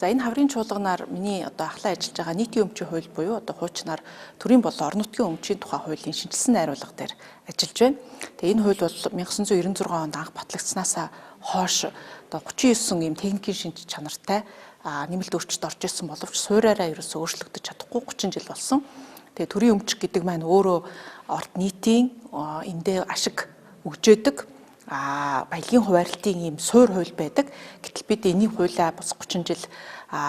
За энэ хаврын чуулганаар миний одоо ахлаа ажиллаж байгаа нийтийн өмчийн хууль буюу одоо хуучнаар төрийн болон орон нутгийн өмчийн тухай хуулийн шинжилсэн найруулга дээр ажиллаж байна. Тэгээ энэ хууль бол 1996 онд анх батлагдсанаас хойш одоо 39 ийм техникийн шинж чанартай нэмэлт өөрчлөлт орж ирсэн боловч суураараа ерөөсөө өөрчлөгдөж чадахгүй 30 жил болсон. Тэгээ төрийн өмч гэдэг маань өөрөө орд нийтийн эндээ ашиг өгжөөдөг баялагын хуваарлтын ийм суур хууль байдаг. Гэтэл бид энийг хуулиа бас 30 жил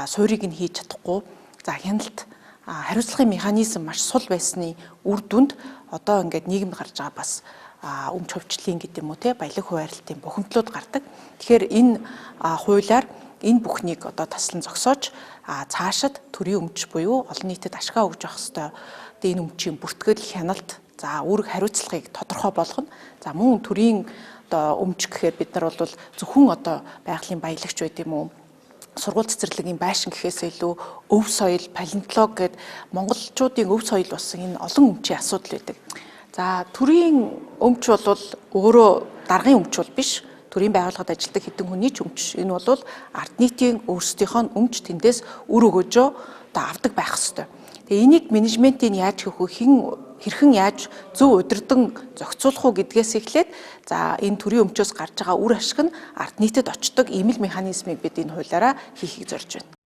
суурийг нь хийж чадахгүй. За хяналт хариуцлагын механизм маш сул байсны үр дүнд одоо ингээд нийгэмд гарч байгаа бас өмч хувьчлалын гэдэг юм уу те баялаг хуваарлтын бухимдлууд гардаг. Тэгэхээр энэ хуулиар энэ бүхнийг одоо таслан зогсоож цаашид төрийн өмч буюу олон нийтэд ашгаа өгж авах ёстой. Энэ өмчийн бүртгэл хяналт за үүрэг хариуцлагыг тодорхой болгоно. За мөн төрийн одоо өмч гэхээр бид нар бол зөвхөн одоо байгалийн баялагч байд юм уу сургууль цэцэрлэгийн байшин гэхээс илүү өв соёл, палеонтолог гэд монголчуудын өв соёл бас энэ олон өмчийн асуудал байдаг. За төрийн өмч бол өөрөө даргын өмч бол биш. Төрийн байгууллагад ажилладаг хэдэн хүний ч өмч. Энэ бол ард нийтийн өөрсдийнх нь өмч тэндээс үр өгөөжөө одоо авдаг байх ёстой. Тэгээ энийг менежментийн яаж хийх вэ? Хэрхэн яаж зөв удирдан зохицуулах уу гэдгээс эхлээд за энэ төрийн өмчөөс гарч байгаа үр ашиг нь ард нийтэд очдог ийм л механизмыг бид энэ хуулиараа хийхийг зорж байна.